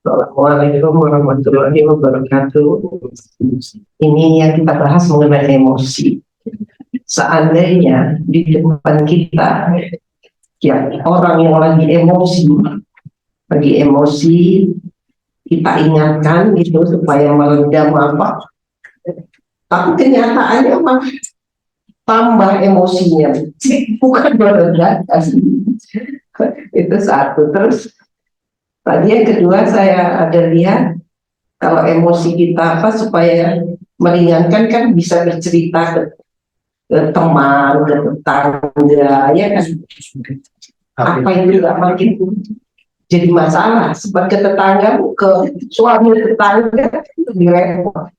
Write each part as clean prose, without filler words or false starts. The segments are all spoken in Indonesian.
Assalamualaikum warahmatullahi wabarakatuh. Ini yang kita bahas mengenai emosi. Seandainya di depan kita ya orang yang lagi emosi, kita ingatkan gitu supaya meredam apa. Tapi kenyataannya malah tambah emosinya, bukan meredakan. Itu satu. Terus tadi yang kedua saya ada lihat kalau emosi kita apa supaya meringankan kan bisa bercerita ke teman, ke tetangga, ya kan? Apa itu nggak makin jadi masalah? Sebab ke tetangga, ke suami tetangga itu direpot.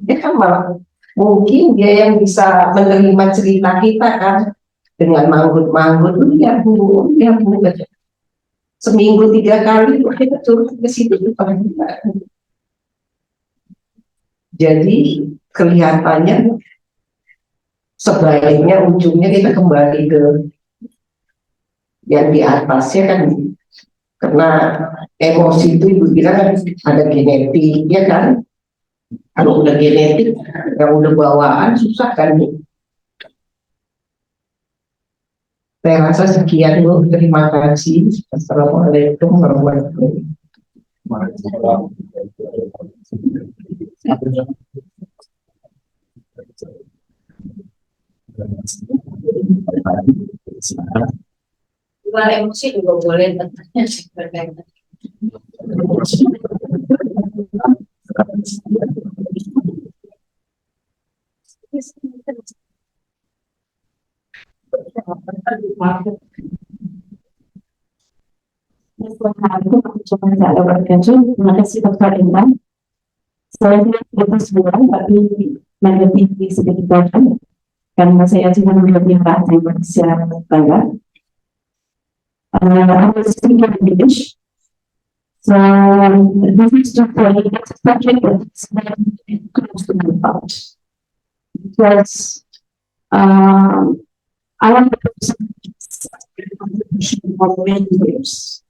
Dia kan malah mungkin dia yang bisa menerima cerita kita kan dengan manggut-manggut, ya bu, seminggu 3 kali kita curhat ke situ. Jadi kelihatannya sebaiknya ujungnya kita kembali ke yang di atasnya kan, karena emosi itu ibu bilang ada genetik ya kan. Kalau udah genetik, yang udah bawaan susah kan. Saya rasa sekian Bu, terima kasih. Assalamualaikum warahmatullahi wabarakatuh. Luar emosi juga boleh tentunya berkaitan. Terima kasih Dr. Intan. Saya tidak berkesudahan tapi mengerti sedikit banyak karena saya juga mengerti bahasa Indonesia banyak. I was speaking in English. So this is just a subject that's very close to my heart because I am the person for many years.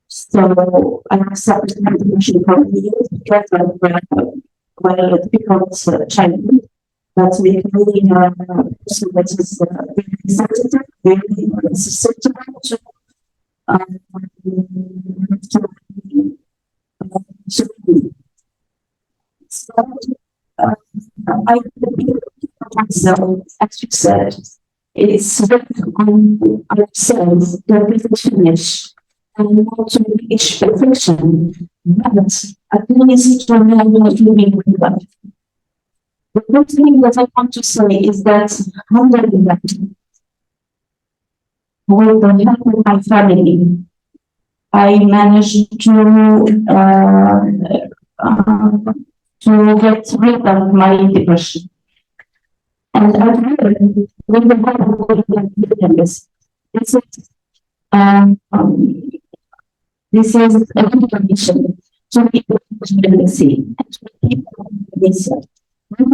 So I accepted the contribution for years because of my difficult childhood. That's becoming a person that is very sensitive, very susceptible to so I believe myself, as you said, it's on ourselves that we finish and want to reach perfection, but at least remember living with life. The first thing that I want to say is that alhamdulillah, with the help of my family, I managed to get rid of my depression. And I really, with the help of this is a good condition to be able to see and to keep this. And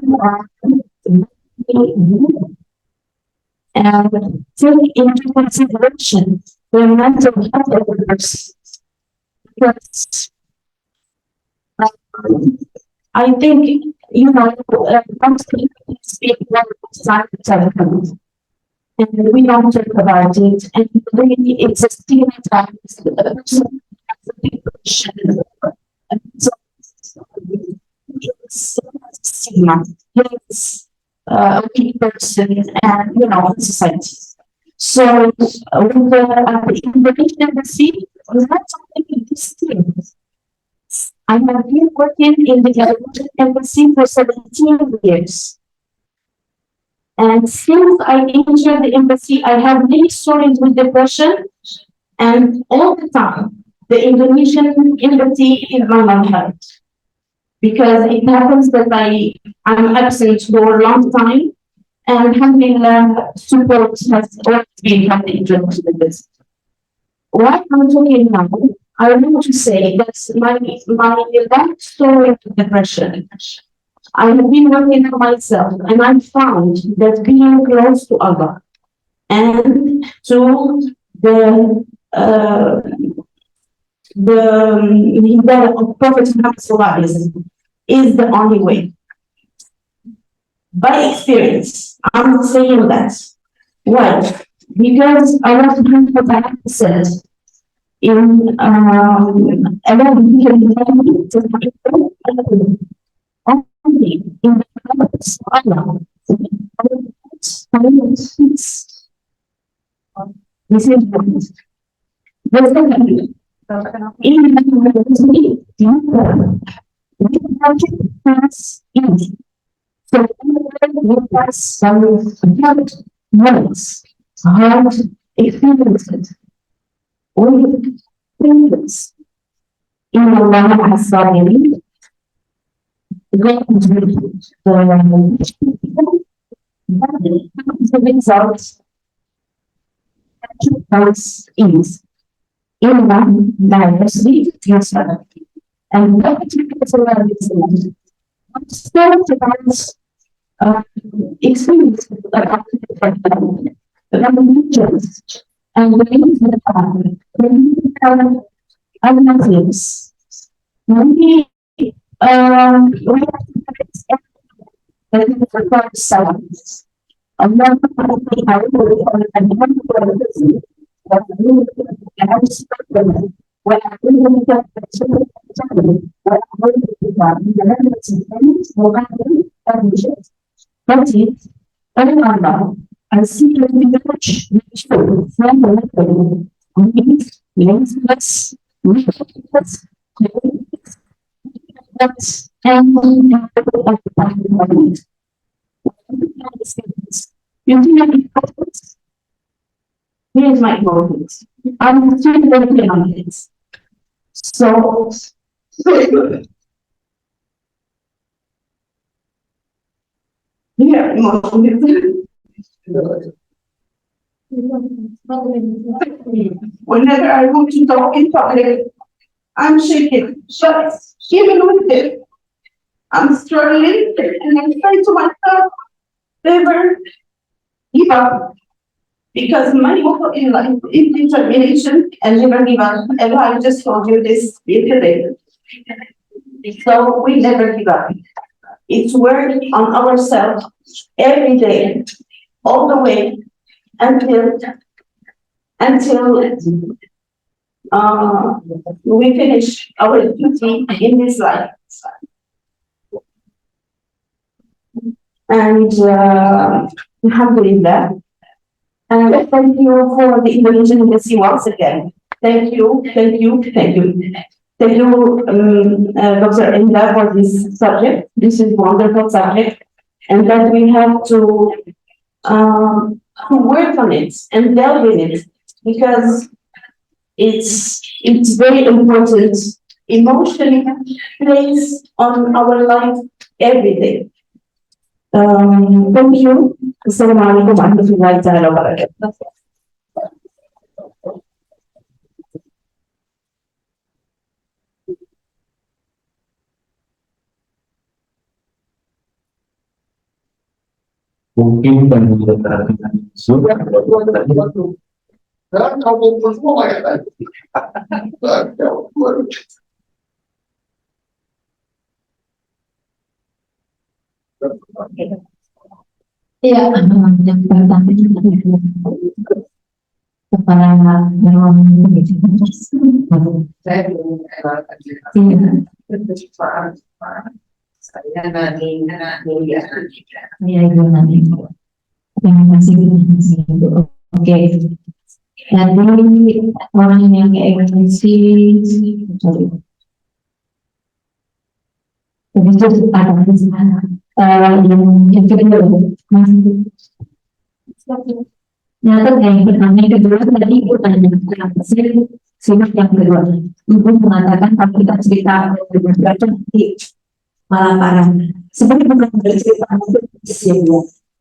take into consideration the mental health of the person. Because I think, you know, most people speak one side of telephone, and we don't talk about it, and really it's a stereotype. The person has a depression, and so it's stigma. It's a weak person, and you know, in society. So with the Indonesian embassy, was not something distinct. I have been working in the Indonesian embassy for 17 years. And since I entered the embassy, I have many stories with depression, and all the time, the Indonesian embassy is my heart. Because it happens that I'm absent for a long time, and alhamdulillah, support has always been from the Indonesian embassy. What I'm talking now, I want to say that my life story of depression, I have been working on myself, and I found that being close to Allah and to the the way of Prophet Muhammad sallallahu alaihi wasallam is the only way. By experience, I'm saying that. Why? Because Allah subhanahu wa ta'ala says in only in the promise of Allah. This is important. The second, in the pass in. So we pass some hard moments, hard experiences, with things in Allah has already the results is in one diversity yourself. And what is experience about religions and other Muslims. Maybe we have to record silence. I see you in the church, from the here's my motives. I'm still working on this. So, here, whenever I want to talk in public, I'm shaking. But even with it, I'm struggling and I'm saying to myself, never give up. Because my motto in life is determination and never give up. And I just told you this yesterday. So we never give up. It's work on ourselves every day, all the way until we finish our duty in this life. And alhamdulillah. And thank you for the Indonesian Embassy once again. Thank you. Thank you, Dr. Inda, for this subject. This is wonderful subject, and that we have to work on it and delve in it because it's very important. Emotionally plays on our life every day. Thank you. Assalamualaikum warahmatullahi wabarakatuh. Mungkin dengan sudah Dan kamu pun semua ya. Iya, yang pertama kepala Saya belum saya nanti ya. terima kasih. Oke, jadi orang yang emosi, itu ada yang kedua, nyata yang pertama, yang kedua tadi ibu tanya hasil simak yang kedua, ibu mengatakan kalau kita cerita berbaca malah parah. Sebenarnya bukan bercerita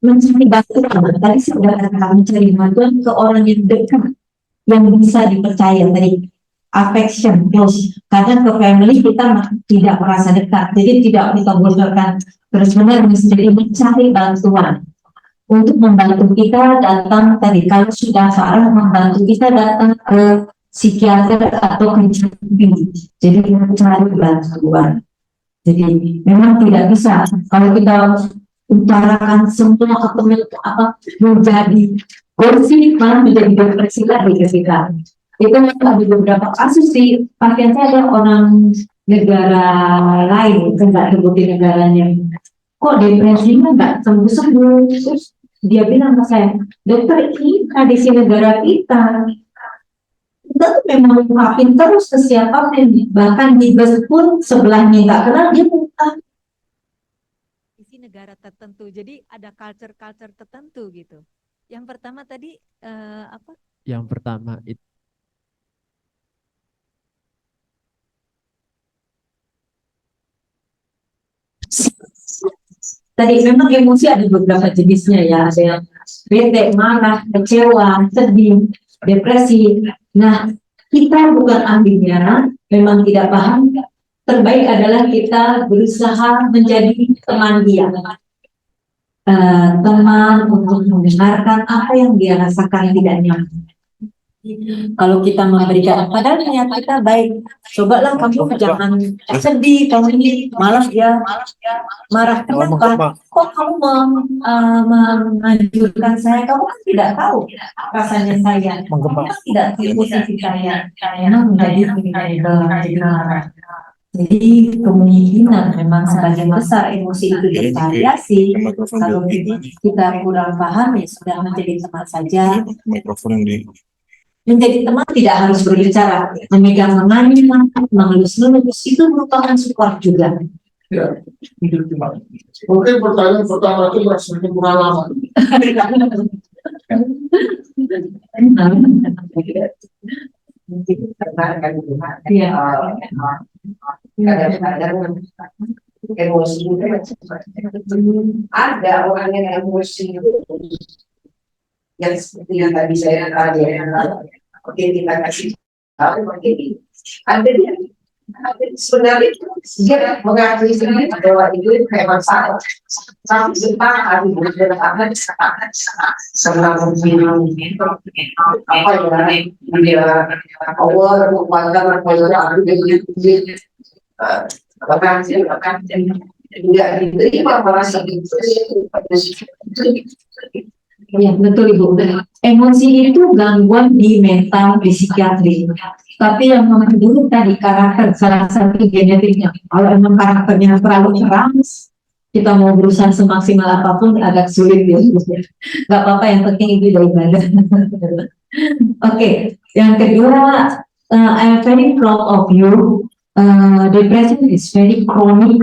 mencari bantuan. Tadi sudah katakan mencari bantuan ke orang yang dekat, yang bisa dipercaya tadi. Affection, close. Karena ke family kita tidak merasa dekat, jadi tidak kita bocorkan. Terus benar mesti mencari bantuan untuk membantu kita datang tadi. Kalau sudah sekarang membantu kita datang ke psikiater atau pendamping. Jadi mencari bantuan. Jadi memang tidak bisa kalau kita utarakan semua apa menjadi gosip malah menjadi depresi lagi ketika itu. Ada beberapa kasus sih, pasien saya ada orang negara lain, tidak sebutin negaranya, kok depresinya nggak sembuh-sembuh. Terus dia bilang ke saya, dokter, ini tradisi negara kita tuh memang ungkapin terus ke siapapun, bahkan di bus pun sebelahnya nggak kenal dia buka. Di negara tertentu, jadi ada culture tertentu gitu. Yang pertama tadi apa? Yang pertama itu Tadi memang emosi ada beberapa jenisnya ya, ada yang bete, marah, kecewa, sedih, depresi. Nah, kita bukan ahlinya, memang tidak paham. Terbaik adalah kita berusaha menjadi teman dia, teman untuk mendengarkan apa yang dia rasakan tidak nyaman. Kalau kita memberikan, padahal niat kita baik, cobalah kamu jangan sedih, kamu ini malah dia marah. Kenapa? Kok kamu menganjurkan saya? Kamu kan tidak tahu rasanya saya. Kamu kan tidak tahu posisi saya. Menjadi marah. Jadi kemungkinan memang sebagian besar emosi itu bervariasi. Kalau kita kurang paham ya sudah menjadi teman saja. Menjadi teman tidak harus berbicara, memegang tangannya, mengelus-ngelus, itu merupakan support juga. Ya, mungkin pertanyaan pertama itu rasanya pengalaman. Iya. Kadang-kadang emosi itu ada orang yang emosi itu yang seperti yang tadi saya katakan, oke kita kasih tahu begini, ada dia sebenarnya dia mengakui sendiri bahwa itu memang salah, tapi sepakat berjalan selama minum apa ya dia power kekuatan bahkan tidak diterima merasa Ya, betul Ibu. Emosi itu gangguan di mental, di psikiatri. Tapi yang nomor dulu tadi karakter, salah satu genetiknya. Kalau emang karakternya terlalu keras, kita mau berusaha semaksimal apapun agak sulit ya. Gak apa-apa, yang penting itu dari badan. Oke, yang kedua, I'm very proud of you. Depression is very chronic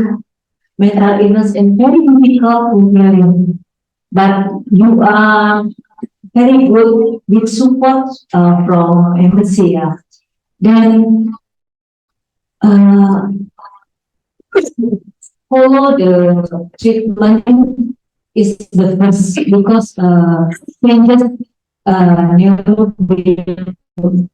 mental illness and very difficult to heal. But you are very good with support from embassy. Then follow the treatment is the first because changes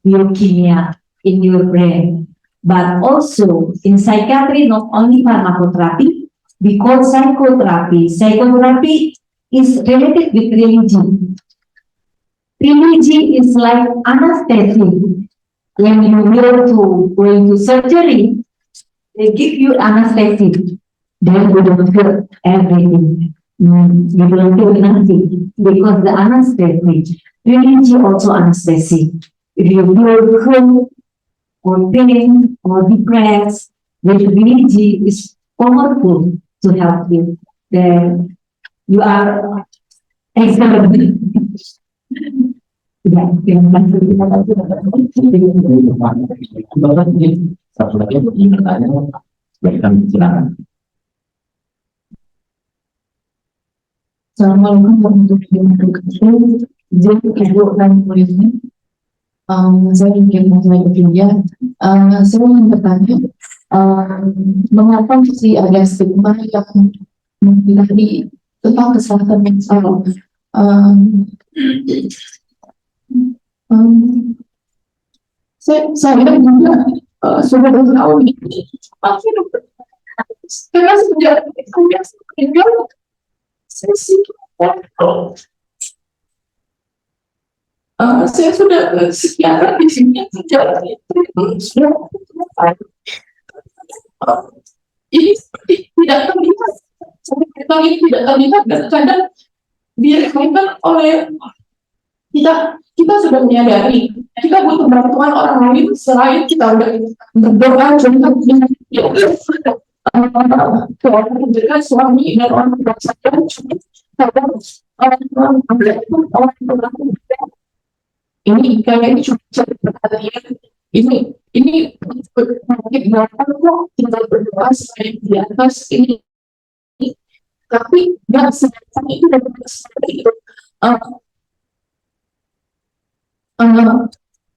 leukemia in your brain. But also in psychiatry, not only pharmacotherapy, because psychotherapy is related with religion. Religion is like anesthetic. When you go to surgery, they give you anesthetic. Then you don't feel everything. You don't feel nothing because the anesthetic. Religion also anesthetic. If you feel cold or pain or depressed, then religion is powerful to help you. Then you are excellent. Satu lagi pertanyaan berikan silakan. Assalamualaikum warahmatullahi wabarakatuh. Jadi Ibu dan muridnya, saya ingin mengucapkan saya ingin bertanya, mengapa masih ada stigma yang mengenai tentang kesehatan mental? Saya juga sudah bertahun pasti dokter karena sejak sesi Saya sudah psikiater di sini sudah ini seperti tidak terlihat, seperti ini tidak terlihat dan kadang diremehkan oleh kita. Kita sudah menyadari kita butuh bantuan orang lain selain kita udah berdoa contoh dengan orang suami dan orang tua saya, kadang orang tua ini kayaknya cuma cari perhatian, ini mungkin berapa kok tinggal berdoa saya di atas ini, tapi nggak sebenarnya itu dan seperti itu.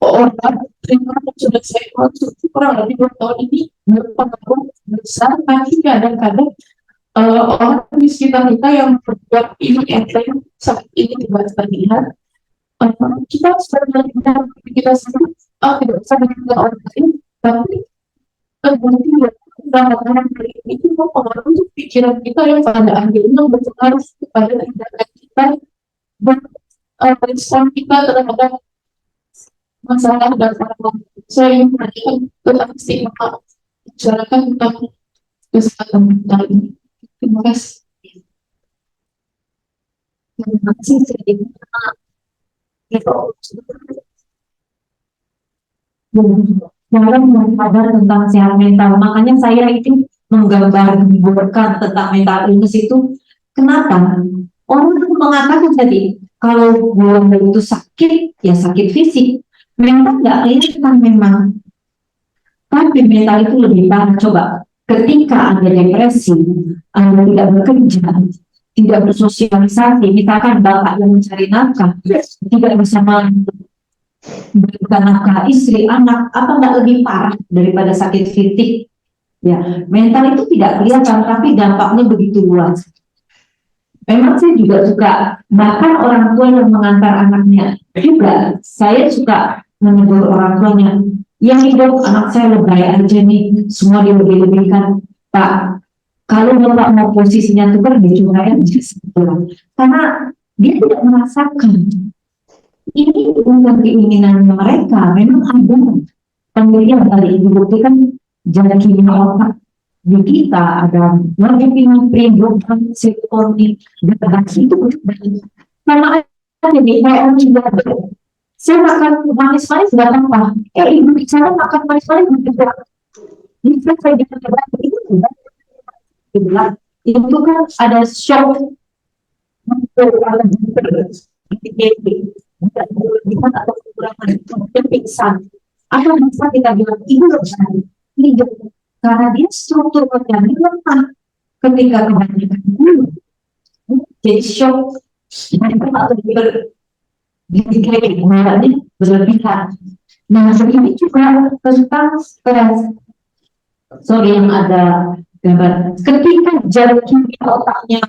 Orang terima sudah saya konsumsi kurang lebih 2 tahun ini berpengaruh besar, tapi kadang-kadang orang di sekitar kita yang berbuat ini enteng saat ini tidak terlihat. Kita sebenarnya kita sendiri tidak bisa menjaga orang lain, tapi kemudian dalam itu mempengaruhi pikiran kita yang pada akhirnya berpengaruh kepada tindakan kita dan respon kita terhadap masalah dan orang. Saya ingin menanyakan tentang stigma masyarakat tentang kesehatan mental ini. Terima kasih. Terima kasih dalam kabar tentang sehat mental, makanya saya itu menggambarkan tentang mental illness itu. Kenapa? Orang itu mengatakan tadi kalau gula itu sakit, ya sakit fisik, mental nggak kelihatan memang. Tapi mental itu lebih parah. Coba, ketika ada depresi, Anda tidak bekerja, tidak bersosialisasi, misalkan bapak yang mencari nafkah, tidak bisa memberikan nafkah istri, anak, apa nggak lebih parah daripada sakit fisik? Ya, mental itu tidak kelihatan, tapi dampaknya begitu luas. Memang saya juga suka, bahkan orang tua yang mengantar anaknya juga, saya suka menegur orang tuanya, yang hidup anak saya lebay aja nih, semua dilebih-lebihkan. Pak, kalau bapak mau posisinya tukar, dicurahkan aja sebetulnya. Karena dia tidak merasakan. Ini bukan keinginan mereka, memang ada pemilihan kali ini, buktikan jalan kimia otak di kita ada morfin, program, serotonin, dan itu sama aja nih kayak orang juga. Saya makan manis-manis nggak apa-apa. Ibu bicara makan manis-manis juga. Bisa saya dikatakan itu tidak. Itu kan ada shock atau kekurangan kemudian pingsan. Atau bisa kita bilang ibu ini karena dia struktur organnya lemah ketika kebanyakan dulu, jadi shock dan berlebihan. Nah, ini juga tentang stres. Sorry, yang ada gambar. Ketika jalan kimia otaknya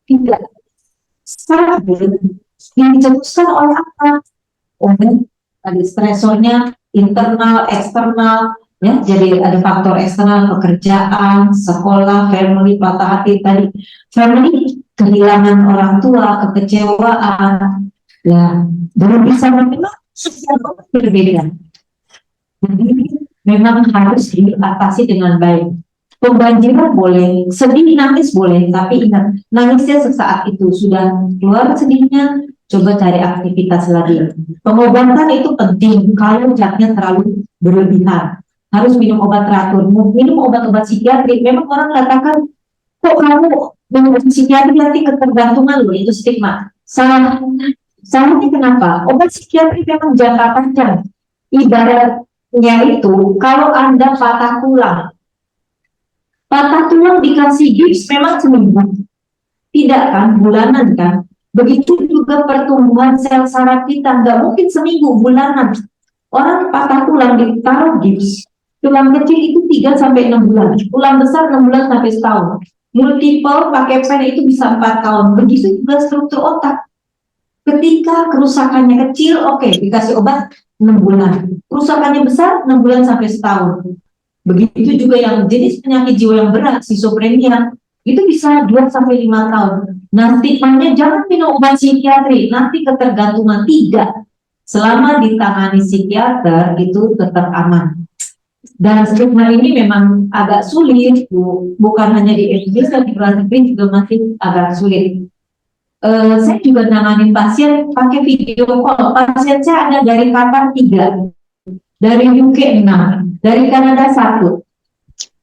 tidak stabil, yang dicetuskan oleh apa? Ada stresornya internal, eksternal. Ya, jadi ada faktor eksternal, pekerjaan, sekolah, family, patah hati tadi. Family, kehilangan orang tua, kekecewaan, ya, belum bisa menerima berbeda. Jadi memang harus diatasi dengan baik. Pembanjiran boleh, sedih nangis boleh, tapi ingat, nangisnya sesaat itu sudah keluar sedihnya, coba cari aktivitas lagi. Pengobatan itu penting kalau zatnya terlalu berlebihan. Harus minum obat teratur, minum obat-obat psikiatri. Memang orang katakan, kok kamu minum obat psikiatri nanti ketergantungan loh, itu stigma. Salahnya kenapa? Obat psikiatri memang jangka panjang. Ibaratnya itu, kalau Anda patah tulang dikasih gips memang seminggu. Tidak kan, bulanan kan. Begitu juga pertumbuhan sel saraf kita, nggak mungkin seminggu, bulanan. Orang patah tulang ditaruh gips. Tulang kecil itu 3-6 bulan, tulang besar 6 bulan sampai setahun. Multiple pakai pen itu bisa 4 tahun. Begitu juga struktur otak. Ketika kerusakannya kecil, oke, dikasih obat 6 bulan. Kerusakannya besar 6 bulan sampai setahun. Begitu juga yang jenis penyakit jiwa yang berat, schizophrenia, itu bisa 2-5 tahun. Nah, stigmanya jangan minum obat psikiatri, nanti ketergantungan. Tidak. selama ditangani psikiater itu tetap aman. Dan stigma ini memang agak sulit, Bu. Bukan hanya di Indonesia, di luar negeri juga masih agak sulit. Saya juga nanganin pasien pakai video call. Pasien saya ada dari Qatar 3, dari UK 6, dari Kanada 1.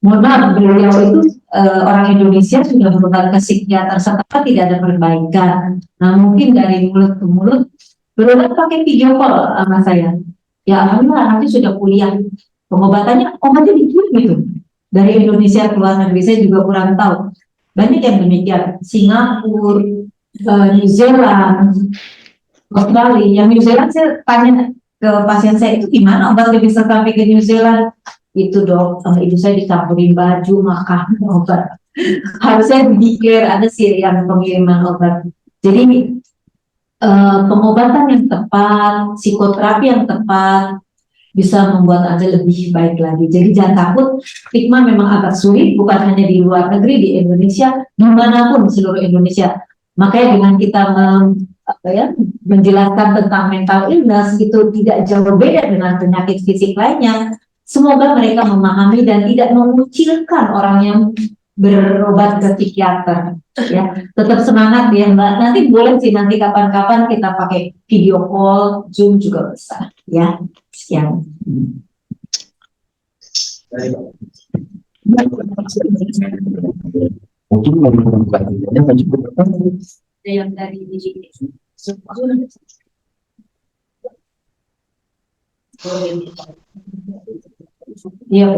Mohon maaf, beliau itu orang Indonesia sudah berobat ke psikiater setempat tidak ada perbaikan. Nah mungkin dari mulut ke mulut berobat pakai video call sama saya. Ya alhamdulillah nanti sudah kuliah. Pengobatannya obatnya dikirim gitu. Dari Indonesia ke luar negeri saya juga kurang tahu. Banyak yang demikian. Singapura, New Zealand, Australia. Yang New Zealand saya tanya ke pasien saya itu gimana obat bisa sampai ke New Zealand? Itu dok, sama ibu saya dicampurin baju, makan obat. Harusnya dikir ada sih yang pengiriman obat. Jadi pengobatan yang tepat, psikoterapi yang tepat bisa membuat Anda lebih baik lagi. Jadi jangan takut, stigma memang agak sulit, bukan hanya di luar negeri, di Indonesia, dimanapun seluruh Indonesia. Makanya dengan kita menjelaskan tentang mental illness itu tidak jauh beda dengan penyakit fisik lainnya. Semoga mereka memahami dan tidak mengucilkan orang yang berobat ke psikiater. Ya, tetap semangat ya Mbak. Nanti boleh sih nanti kapan-kapan kita pakai video call, Zoom juga bisa. Ya, sekian. Mungkin membuat Yang dari Iya,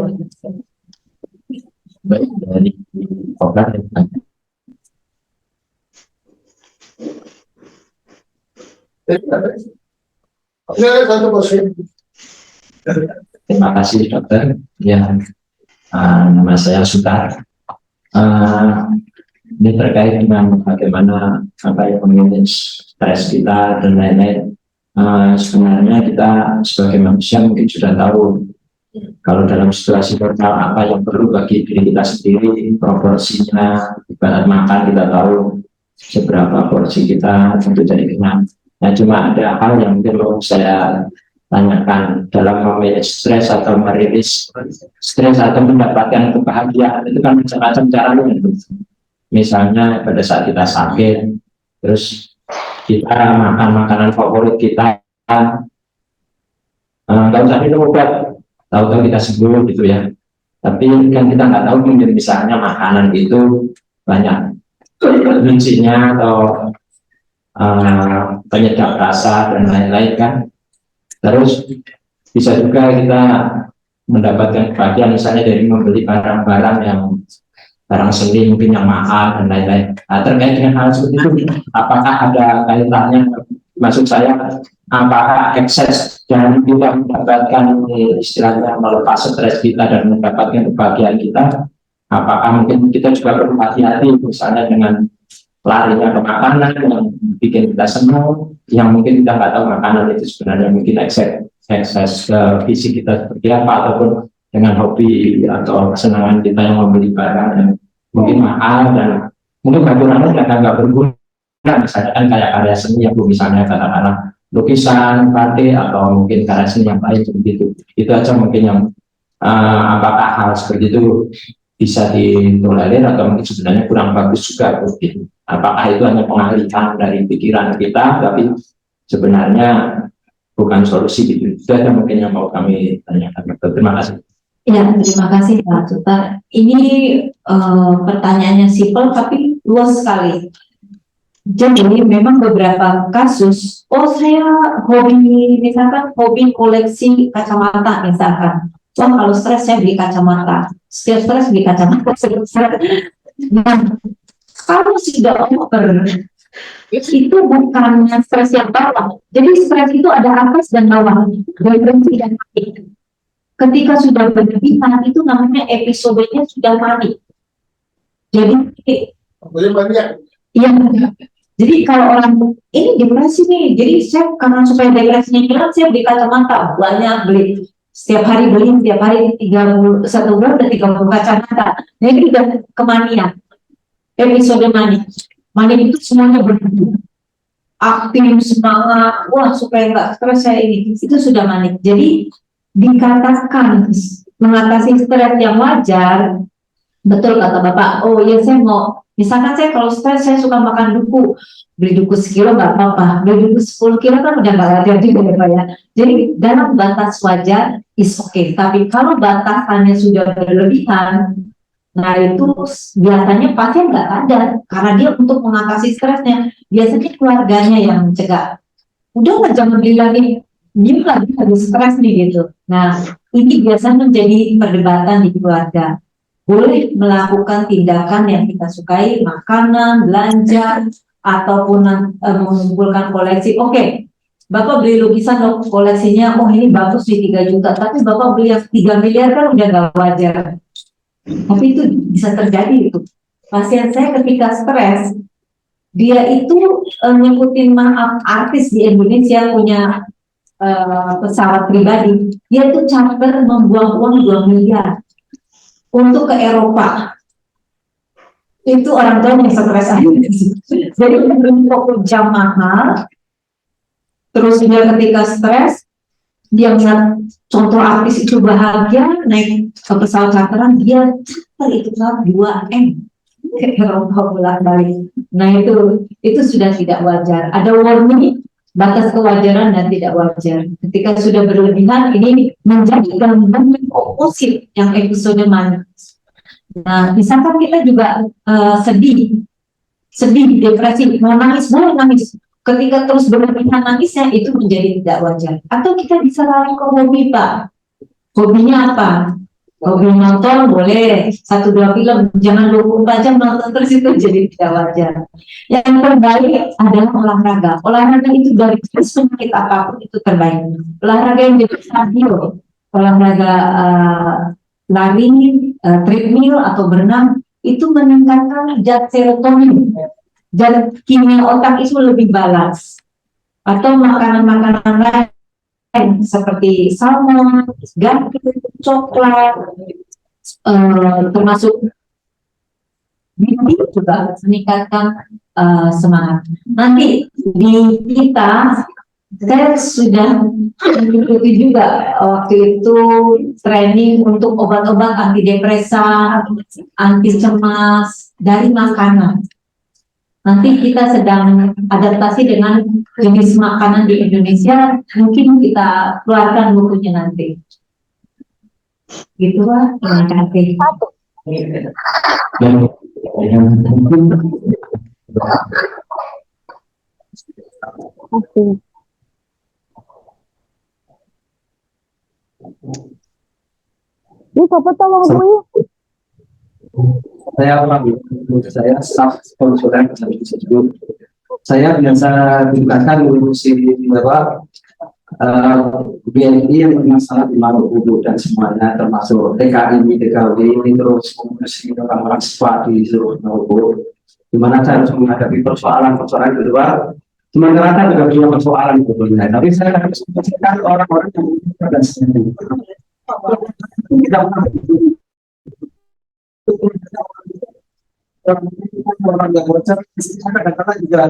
baik dari program yang tadi. Satu persen. Terima kasih dokter. Ya, nama saya Sutar. Ini terkait dengan bagaimana memanage stres kita dan lain-lain. Sebenarnya kita sebagai manusia mungkin sudah tahu kalau dalam situasi normal apa yang perlu bagi diri kita sendiri, proporsinya, ibarat makan kita tahu seberapa porsi kita tentu jadi kenyang. Nah cuma ada hal yang perlu saya tanyakan dalam memanage stres atau merilis stres atau mendapatkan kebahagiaan itu kan macam-macam caranya. Misalnya pada saat kita sakit, terus kita makan makanan favorit kita, nggak usah minum obat, tahu-tahu kita sembuh gitu ya. Tapi kan kita nggak tahu mungkin misalnya makanan itu banyak gizinya atau penyedap rasa dan lain-lain kan. Terus bisa juga kita mendapatkan kebahagiaan misalnya dari membeli barang-barang yang barang seni mungkin yang mahal dan lain-lain. Nah, terkait dengan hal seperti itu, apakah ada kaitannya? Maksud saya, apakah ekses dan kita mendapatkan istilahnya melepas stres kita dan mendapatkan kebahagiaan kita? Apakah mungkin kita juga perlu hati-hati misalnya dengan larinya ke makanan yang bikin kita senang, yang mungkin kita nggak tahu makanan itu sebenarnya mungkin ekses ke fisik kita seperti apa, ataupun dengan hobi atau kesenangan kita yang membeli barang yang mungkin mahal dan mungkin bagaimana nggak berguna, misalnya kan kayak karya seni yang misalnya katakanlah lukisan, batik atau mungkin karya seni yang lain seperti itu. Itu aja mungkin yang apakah hal seperti itu bisa ditolerir atau mungkin sebenarnya kurang bagus juga mungkin. Apakah itu hanya pengalihan dari pikiran kita tapi sebenarnya bukan solusi gitu. Itu aja mungkin yang mau kami tanyakan. Terima kasih. Ya, terima kasih Pak Sutar. Ini pertanyaannya simpel tapi luas sekali. Jadi memang beberapa kasus, saya hobi, misalkan hobi koleksi kacamata misalkan. Kalau stres saya beli kacamata, setiap stres beli kacamata. Nah, kalau sudah over, itu bukan stres yang bawah. Jadi stres itu ada atas dan bawah, depresi dan manik. Ketika sudah berlebihan itu namanya episodenya sudah manik. Jadi, iya. Jadi kalau orang ini depresi nih, jadi saya karena supaya depresinya hilang, saya beli kacamata banyak, beli setiap hari 1 bulan udah 30 kacamata. Nah ini udah kemanian, episode manik. Manik itu semuanya berlebihan. aktif, semangat, wah supaya nggak stres saya ini, itu sudah manik. Jadi dikatakan mengatasi stres yang wajar, betul kata Bapak, oh ya saya mau, misalkan saya kalau stres saya suka makan duku, beli duku sekilo nggak apa-apa, beli duku 10 kilo kan udah nggak ada juga ya Pak ya. Jadi dalam batas wajar is okay, tapi kalau batasannya sudah berlebihan, nah itu biasanya pasien nggak ada, karena dia untuk mengatasi stresnya, biasanya keluarganya yang mencegah. Udah nggak, jangan beli lagi, dia lagi stres nih gitu. Nah ini biasanya menjadi perdebatan di keluarga. Boleh melakukan tindakan yang kita sukai, makanan, belanja, ataupun mengumpulkan koleksi. Oke, Bapak beli lukisan koleksinya, oh ini bagus di 3 juta, tapi Bapak beli yang 3 miliar kan udah nggak wajar. Tapi itu bisa terjadi itu. Pasien saya ketika stres, dia itu ngikutin maaf artis di Indonesia punya pesawat pribadi, dia tuh charter membuang uang 2 miliar untuk ke Eropa. Itu orang tua yang stres aja. Jadi untuk jam mahal, terus dia ketika stres, dia melihat contoh artis itu bahagia naik ke pesawat charteran, dia charter itu pesawat 2M ke Eropa bolak-balik. Nah itu sudah tidak wajar. Ada warning batas kewajaran dan tidak wajar. Ketika sudah berlebihan, ini menjadikan banyak opposite yang episode manis. Nah, misalkan kita juga sedih, depresi, mau nangis, boleh nangis. Ketika terus berlebihan nangisnya, itu menjadi tidak wajar. Atau kita bisa lari ke hobi, Pak. Hobinya apa? Hobi nonton boleh 1-2 film, jangan 24 jam nonton terus, itu jadi tidak wajar. Yang terbaik adalah olahraga. Olahraga itu dari penyakit apapun itu terbaik. Olahraga yang jadi stabil, olahraga lari, treadmill atau berenang, itu meningkatkan zat serotonin, dan kimia otak itu lebih balance. Atau makanan-makanan lain seperti salmon, gandum, coklat, termasuk bimbing juga meningkatkan semangat. Nanti di kita, saya sudah mengikuti juga waktu itu training untuk obat-obat antidepresan, anti cemas dari makanan. Nanti kita sedang adaptasi dengan jenis makanan di Indonesia, mungkin kita keluarkan bukunya nanti. Gitu Pak, terima kasih. Ini siapa tahu ngomongnya? Saya staff konsulen tersebut. Saya biasa digunakan mengurusi beberapa BNI yang bermasalah di Maluku dan semuanya, termasuk TKI, TKW, terus mengurusi orang-orang siswa di seluruh Maluku, di mana saya harus menghadapi persoalan-persoalan di luar. Sementara juga punya persoalan sebetulnya, tapi saya harus menjelaskan orang-orang yang dan sendiri. Orang yang bocor, kadang-kadang juga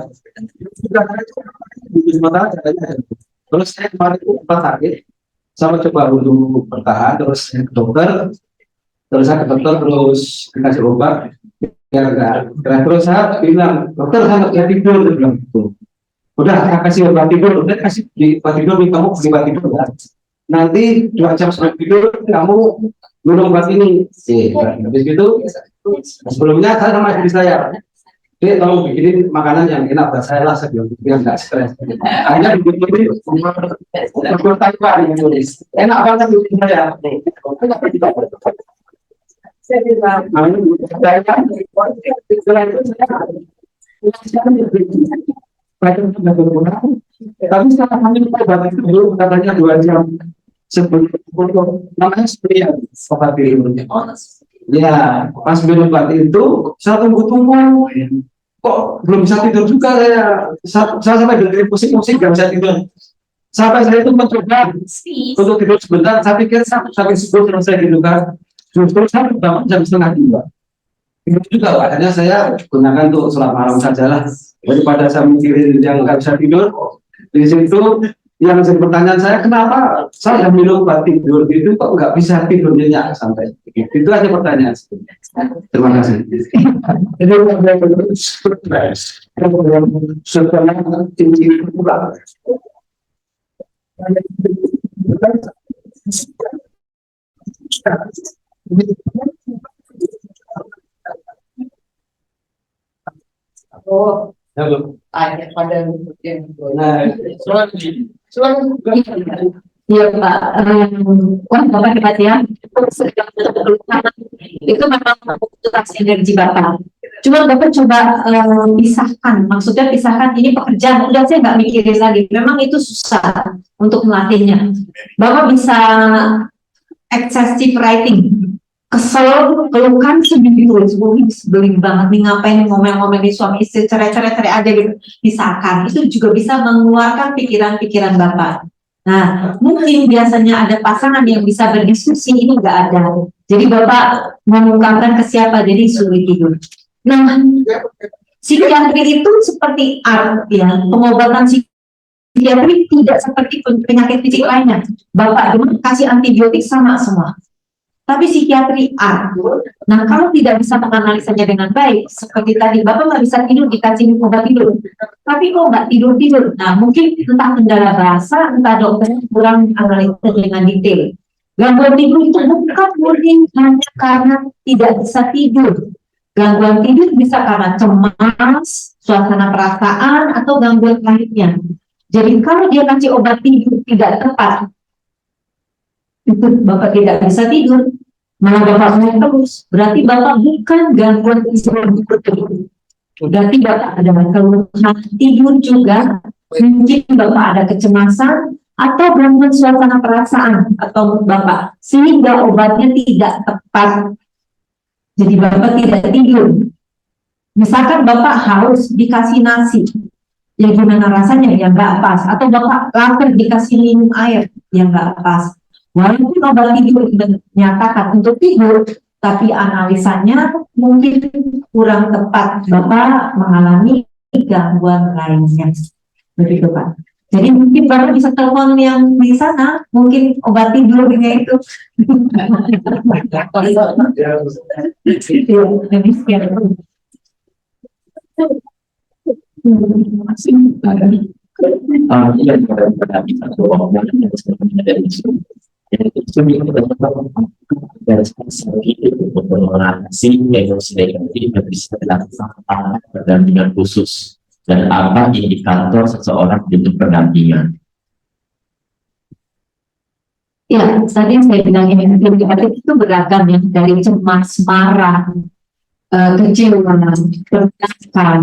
terus saya kemarin itu sakit, sama coba dulu bertahan, terus saya ke dokter, terus dikasih obat, terus saya bilang, dokter saya nggak bisa tidur, dia bilang gitu. Udah saya kasih obat tidur, udah kasih obat tidur, kamu kasih obat tidur kan? Nanti 2 jam sebelum tidur kamu minum obat ini. Habis itu sebelumnya saya sama istri saya, dia tolong bikinin makanan yang enak buat saya lah sebelum biar nggak stres. Akhirnya dibikinin enak banget bikin saya. Saya bilang, tapi sekarang kami obat itu dulu katanya 2 jam sebelum namanya seperti obat ini. Ya, pas minum obat itu saya tunggu-tunggu, kok belum bisa tidur juga saya sampai dengerin musik-musik gak bisa tidur. Sampai saya itu mencoba untuk tidur sebentar, saya pikir sampai sebelum selesai gitu kan, justru saya bangun jam 1:30. Itu juga Pak, hanya saya gunakan untuk sholat malam saja lah. Daripada saya mikirin yang nggak bisa tidur, di situ yang jadi pertanyaan saya, kenapa saya minum obat tidur itu kok nggak bisa tidur nyenyak sampai itu aja pertanyaan. Terima kasih. Setelah tinggi pulang. Oh, Halo. tanya pada yang Nah, selalu Iya Pak, wah Bapak hebat ya. Itu memang menguras energi Bapak. Cuma Bapak coba pisahkan, maksudnya pisahkan ini pekerjaan, udah saya nggak mikirin lagi. Memang itu susah untuk melatihnya. Bapak bisa excessive writing, kesel, keluhkan seminggu sebelum banget nih ngapain ngomel-ngomelin suami istri cerai-cerai aja gitu. Pisahkan, itu juga bisa mengeluarkan pikiran-pikiran Bapak. Nah, mungkin biasanya ada pasangan yang bisa berdiskusi, ini nggak ada. Jadi Bapak mengungkapkan ke siapa, jadi sulit tidur. Nah, psikiatri itu seperti art ya, pengobatan psikiatri tidak seperti penyakit fisik lainnya. Bapak cuma kasih antibiotik sama semua. Tapi psikiatri art. Nah, kalau tidak bisa menganalisanya dengan baik, seperti tadi Bapak nggak bisa tidur dikasih obat tidur, tapi kok nggak tidur. Nah, mungkin entah kendala bahasa, entah dokternya kurang analisa dengan detail. Gangguan tidur itu bukan murni hanya karena tidak bisa tidur. Gangguan tidur bisa karena cemas, suasana perasaan, atau gangguan lainnya. Jadi kalau dia kasih obat tidur tidak tepat, itu Bapak tidak bisa tidur, malah Bapak mau terus, berarti Bapak bukan gangguan tidur. Berarti Bapak ada keluhan tidur juga, mungkin Bapak ada kecemasan, atau gangguan suasana perasaan, atau Bapak, sehingga obatnya tidak tepat. Jadi Bapak tidak tidur. Misalkan Bapak harus dikasih nasi, ya gimana rasanya, ya nggak pas. Atau Bapak lapar dikasih minum air, ya nggak pas. Walaupun obat tidur dinyatakan untuk tidur, tapi analisanya mungkin kurang tepat. Bapak mengalami gangguan lainnya. Begitu Pak. Jadi mungkin Bapak bisa telepon yang di sana, mungkin obat tidurnya itu. Pendampingan khusus dan apa indikator seseorang butuh pendampingan. Ya, tadi saya bilang ini itu beragam ya, dari cemas, marah, kecewa, tertekan.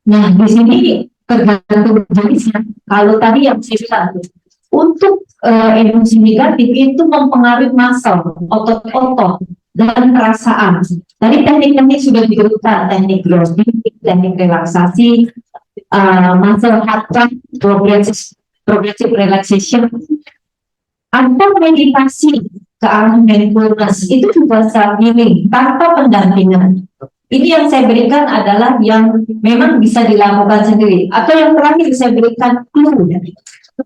Nah, di sini tergantung jenisnya. Kalau tadi yang saya bilang, untuk emosi negatif itu mempengaruhi muscle, otot-otot, dan perasaan. Tadi teknik-teknik sudah diberikan, teknik grounding, teknik relaksasi, muscle heart rate, progressive relaxation, atau meditasi ke arah mindfulness, itu juga self healing tanpa pendampingan. Ini yang saya berikan adalah yang memang bisa dilakukan sendiri, atau yang terakhir saya berikan clue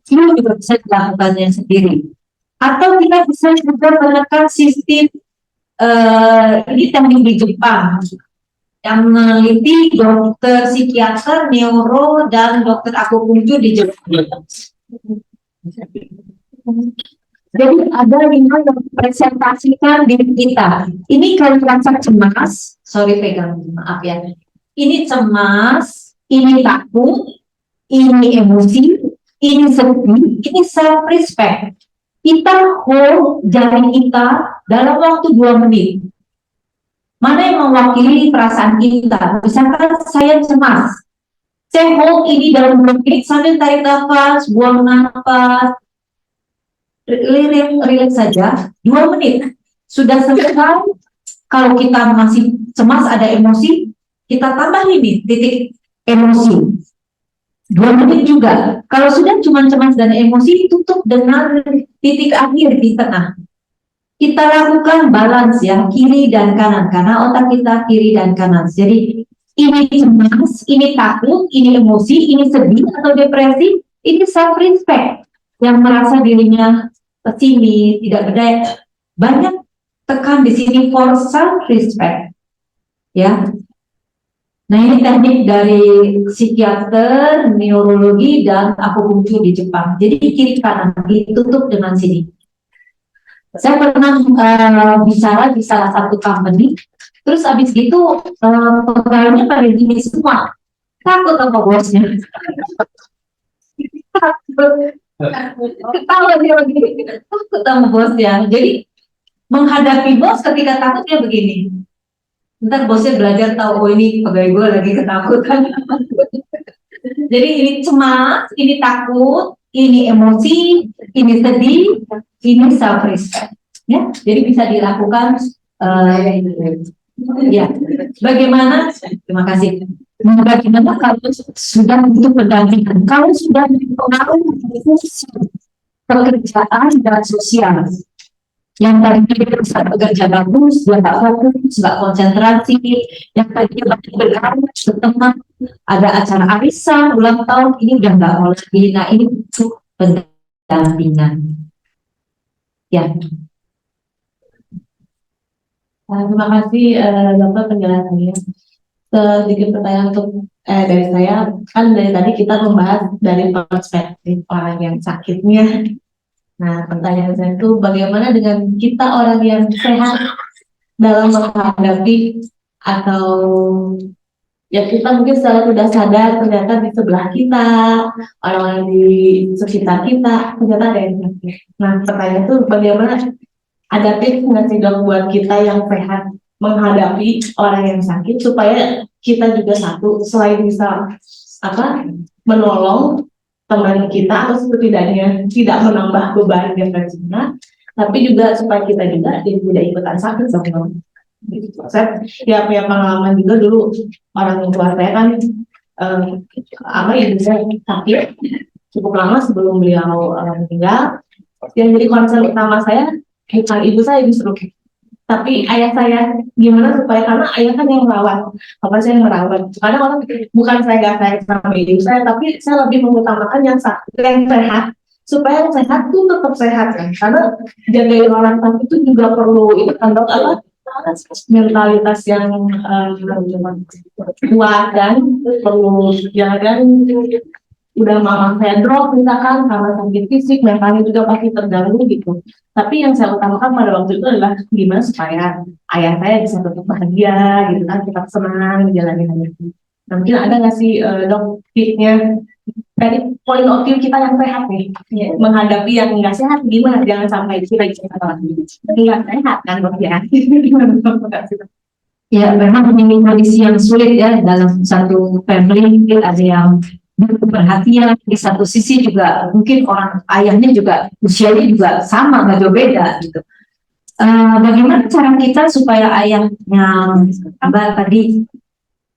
juga bisa dilakukannya sendiri, atau kita bisa juga menekan sistem ini teknik di Jepang yang meneliti dokter psikiater, neuro, dan dokter akupunktur di Jepang. Jadi ada 5 yang presentasikan diri kita. Ini kalau rasa cemas, sorry pegang, maaf ya. Ini cemas, ini takut, ini emosi, ini sedih, ini self respect. Kita hold jari kita dalam waktu 2 menit. Mana yang mewakili perasaan kita? Misalkan saya cemas, saya hold ini dalam 2 menit sambil tarik nafas, buang nafas, relax saja, 2 menit. Sudah selesai. Kalau kita masih cemas, ada emosi, kita tambah ini titik emosi. 2 menit juga. Kalau sudah cuma cemas dan emosi, tutup dengan titik akhir di tengah. kita lakukan balance ya, kiri dan kanan, karena otak kita kiri dan kanan. Jadi ini cemas, ini takut, ini emosi, ini sedih atau depresi, ini self respect yang merasa dirinya pesimis, tidak berdaya. Banyak tekan di sini for self respect, ya. Nah ini teknik dari psikiater, neurologi dan akupunktur di Jepang. Jadi kiri kanan ditutup dengan sini. Saya pernah bicara di salah satu company, terus abis gitu pegawainya pada gini semua, takut sama bosnya. Ketawa dia begini, takut sama bosnya. Jadi menghadapi bos ketika takut dia begini. Ntar bosnya belajar tahu, oh ini pegawai gue lagi ketakutan. Jadi ini cemas, ini takut, ini emosi, ini sedih, ini self respect. Ya, jadi bisa dilakukan. Ya, bagaimana? Terima kasih. Bagaimana kalau sudah butuh pendampingan? Kalau sudah dipengaruhi fungsi pekerjaan dan sosial, yang tadinya bisa bekerja bagus, dia nggak fokus, nggak konsentrasi, yang tadinya banyak bergaul, berteman, ada acara arisan, ulang tahun, ini udah nggak mau lagi. Nah ini butuh pendampingan. Ya. Terima kasih dokter penjelasannya. Sedikit pertanyaan untuk dari saya, kan dari tadi kita membahas dari perspektif orang yang sakitnya. Nah, pertanyaan saya itu bagaimana dengan kita orang yang sehat dalam menghadapi atau ya kita mungkin secara tidak sadar ternyata di sebelah kita, orang-orang di sekitar kita ternyata ada yang sakit. Nah, pertanyaan itu bagaimana ada tips nggak sih dok buat kita yang sehat menghadapi orang yang sakit supaya kita juga satu selain bisa menolong teman kita atau setidaknya tidak menambah beban depresinya, tapi juga supaya kita juga tidak ikutan sakit dong. Saya ya punya pengalaman juga dulu orang tua saya kan ibu saya sakit cukup lama sebelum beliau meninggal. Yang jadi concern utama saya bukan ibu saya justru, tapi ayah saya. Gimana supaya, karena ayah kan yang merawat, bapak saya yang merawat. Karena orang bukan saya nggak sayang sama ibu saya, tapi saya lebih mengutamakan yang sehat, supaya yang sehat tuh tetap sehat kan. Karena jagain orang sakit itu juga perlu itu kan dok, mentalitas yang kuat dan perlu jangan udah mama saya drop misalkan karena sakit fisik, mentalnya juga pasti terganggu gitu. Tapi yang saya utamakan pada waktu itu adalah gimana supaya ayah saya bisa tetap bahagia gitu kan, tetap senang menjalani hidup. Nah, mungkin ada nggak sih dok tipsnya dari point of view kita yang sehat nih, menghadapi yang nggak sehat gimana, jangan sampai kita nggak sehat kan dok ya. Ya, memang ini kondisi yang sulit ya dalam satu family. Ada yang perhatian, di satu sisi juga mungkin orang ayahnya juga usianya juga sama, nggak jauh beda gitu. Bagaimana cara kita supaya ayahnya tadi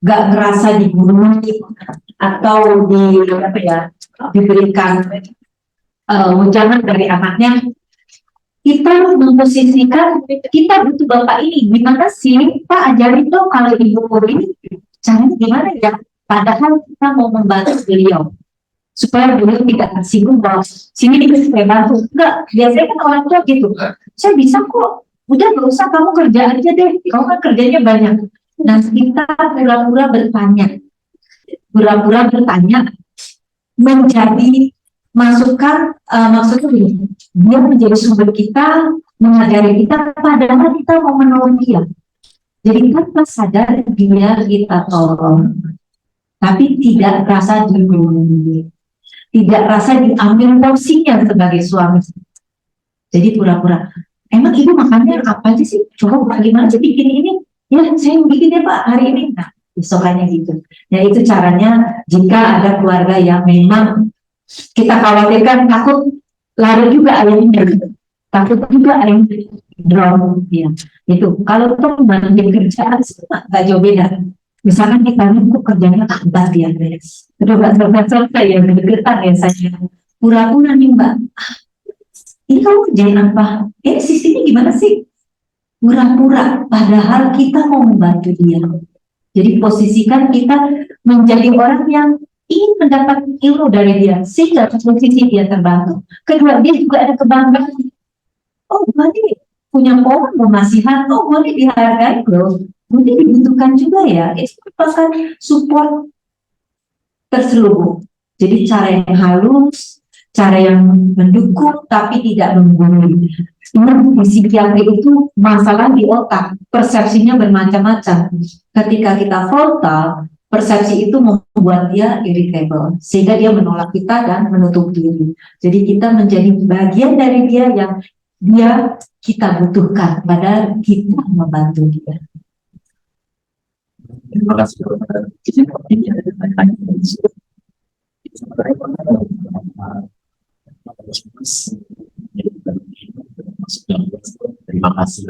nggak ngerasa digurui atau diberikan ujangan dari anaknya? Kita memposisikan, kita butuh bapak ini, gimana sih Pak, ajarin dong kalau ibu ini caranya gimana ya, padahal kita mau membantu beliau supaya beliau tidak tersinggung bahwa sini bisa saya bantu. Enggak, biasanya kan orang tua gitu, saya bisa kok, udah nggak usah kamu kerja aja deh, kamu kan kerjanya banyak. Nah kita pura-pura bertanya menjadi masukan, maksudnya begini, dia menjadi sumber kita, mengajari kita, padahal kita mau menolong dia. Jadi kita sadar dia kita tolong, tapi tidak rasa digurui, tidak rasa diambil porsinya sebagai suami. Jadi pura-pura, emang ibu makannya apa aja sih? Coba bagaimana aja bikin ini? Ya saya bikin ya Pak hari ini. Nah besokannya gitu. Ya itu caranya jika ada keluarga yang memang kita khawatirkan, takut lari juga ayamnya, takut juga ayam drone ya. Itu kalau tuh banding kerjaan nggak jauh beda. Misalkan kita kok kerjanya tambah ya, terus nggak selesai ya, deketan ya saya pura-pura nih Mbak, ini kamu kerjain apa? Sistemnya gimana sih? Pura-pura, padahal kita mau membantu dia. Jadi posisikan kita menjadi orang yang ingin mendapat ilmu dari dia, sehingga posisi dia terbantu, kedua dia juga ada kebanggaan. Oh, berarti punya orang pemasihan, oh boleh dihargai loh, mungkin dibutuhkan juga ya. Itu merupakan support terselubung. Jadi cara yang halus, cara yang mendukung tapi tidak menggurui. Di psikiatri itu masalah di otak, persepsinya bermacam-macam. Ketika kita frontal, persepsi itu membuat dia irritable, sehingga dia menolak kita dan menutup diri. Jadi kita menjadi bagian dari dia yang kita butuhkan, padahal kita membantu dia. Terima kasih. Terima kasih.